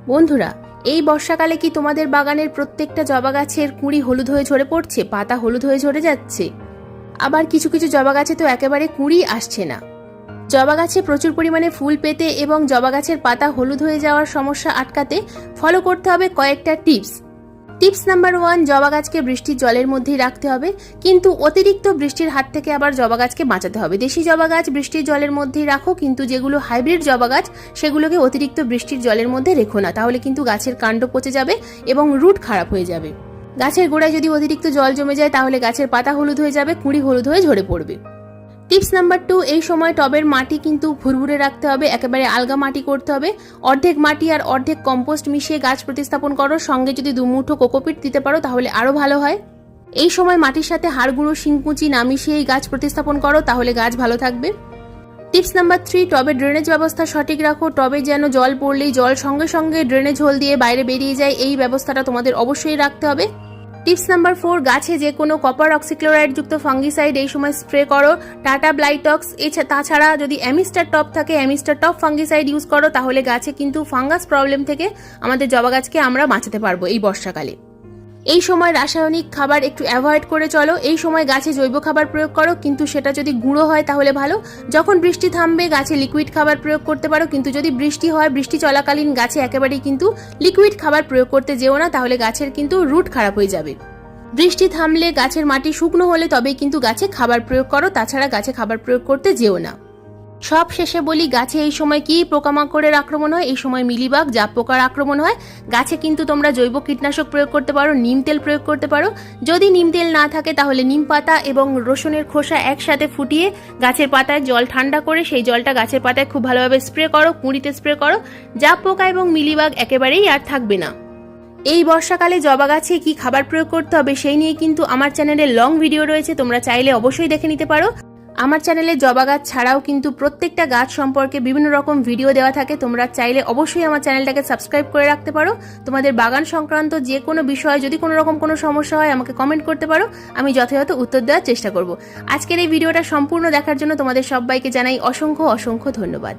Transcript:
বন্ধুরা, এই বর্ষাকালে কি তোমাদের বাগানের প্রত্যেকটা জবা গাছের কুঁড়ি হলুদ হয়ে ঝরে পড়ছে, পাতা হলুদ হয়ে ঝরে যাচ্ছে? আবার কিছু কিছু জবা গাছে তো একেবারে কুঁড়ি আসছে না। জবা গাছে প্রচুর পরিমাণে ফুল পেতে এবং জবা গাছের পাতা হলুদ হয়ে যাওয়ার সমস্যা আটকাতে ফলো করতে হবে কয়েকটা টিপস। টিপস নাম্বার 1, জবা গাছকে বৃষ্টির জলের মধ্যেই রাখতে হবে, কিন্তু অতিরিক্ত বৃষ্টির হাত থেকে আবার জবা গাছকে বাঁচাতে হবে। দেশি জবা গাছ বৃষ্টির জলের মধ্যেই রাখো, কিন্তু যেগুলো হাইব্রিড জবা গাছ সেগুলোকে অতিরিক্ত বৃষ্টির জলের মধ্যে রেখো না, তাহলে কিন্তু গাছের কাণ্ড পচে যাবে এবং রুট খারাপ হয়ে যাবে। গাছের গোড়ায় যদি অতিরিক্ত জল জমে যায় তাহলে গাছের পাতা হলুদ হয়ে যাবে, কুঁড়ি হলুদ হয়ে ঝরে পড়বে। টিপস নাম্বার 2, এই সময় টবের মাটি কিন্তু ভুরভুরে রাখতে হবে, একেবারে আলগা মাটি করতে হবে। অর্ধেক মাটি আর অর্ধেক কম্পোস্ট মিশিয়ে গাছ প্রতিস্থাপন করো, সঙ্গে যদি 2 মুঠো কোকোপিট দিতে পারো তাহলে আরো ভালো হয়। এই সময় মাটির সাথে হাড় গুঁড়ো, শিংকুচি না মিশিয়ে গাছ প্রতিস্থাপন করো, তাহলে গাছ ভালো থাকবে। টিপস নাম্বার 3, টবে ড্রেনেজ ব্যবস্থা সঠিক রাখো। টবে যেন জল পড়লেই জল সঙ্গে সঙ্গে ড্রেনেজ হোল দিয়ে বাইরে বেরিয়ে যায়, এই ব্যবস্থাটা তোমাদের অবশ্যই রাখতে হবে। টিপস নাম্বার 4, গাছে যে কোনো কপার অক্সিক্লোরাইড যুক্ত ফাঙ্গিসাইড এই সময় স্প্রে করো। টাটা ব্লাইটক্স, তাছাড়া যদি অ্যামিস্টার টপ থাকে অ্যামিস্টার টপ ফাঙ্গিসাইড ইউজ করো, তাহলে গাছে কিন্তু ফাঙ্গাস প্রবলেম থেকে আমাদের জবা গাছকে আমরা বাঁচাতে পারবো এই বর্ষাকালে। এই সময় রাসায়নিক খাবার একটু অ্যাভয়েড করে চলো। এই সময় গাছে জৈব খাবার প্রয়োগ করো, কিন্তু সেটা যদি গুঁড়ো হয় তাহলে ভালো। যখন বৃষ্টি থামবে গাছে লিকুইড খাবার প্রয়োগ করতে পারো, কিন্তু যদি বৃষ্টি হয়, বৃষ্টি চলাকালীন গাছে একেবারেই কিন্তু লিকুইড খাবার প্রয়োগ করতে যেও না, তাহলে গাছের কিন্তু রুট খারাপ হয়ে যাবে। বৃষ্টি থামলে গাছের মাটি শুকনো হলে তবেই কিন্তু গাছে খাবার প্রয়োগ করো, তাছাড়া গাছে খাবার প্রয়োগ করতে যেও না। সব শেষে বলি, গাছে এই সময় কি পোকামাকড়ের আক্রমণ হয়? এই সময় মিলিবাগ, জাপ পোকার আক্রমণ হয়। গাছে কিন্তু তোমরা জৈব কীটনাশক প্রয়োগ করতে পারো, নিম তেল প্রয়োগ করতে পারো। যদি নিম তেল না থাকে তাহলে নিম পাতা এবং রসুনের খোসা একসাথে ফুটিয়ে গাছের পাতায় জল ঠান্ডা করে সেই জলটা গাছের পাতায় খুব ভালোভাবে স্প্রে করো, কুঁড়িতে স্প্রে করো। জাপ পোকা এবং মিলিবাগ একেবারেই আর থাকবে না। এই বর্ষাকালে জবা গাছে কি খাবার প্রয়োগ করতে হবে সেই নিয়ে কিন্তু আমার চ্যানেলে লং ভিডিও রয়েছে, তোমরা চাইলে অবশ্যই দেখে নিতে পারো। আমার চ্যানেলে জবা গাছ ছাড়াও কিন্তু প্রত্যেকটা গাছ সম্পর্কে বিভিন্ন রকম ভিডিও দেওয়া থাকে, তোমরা চাইলে অবশ্যই আমার চ্যানেলটাকে সাবস্ক্রাইব করে রাখতে পারো। তোমাদের বাগান সংক্রান্ত যে কোনো বিষয়ে যদি কোনো রকম কোনো সমস্যা হয় আমাকে কমেন্ট করতে পারো, আমি যথাযথ উত্তর দেওয়ার চেষ্টা করব। আজকের এই ভিডিওটা সম্পূর্ণ দেখার জন্য তোমাদের সবাইকে জানাই অসংখ্য অসংখ্য ধন্যবাদ।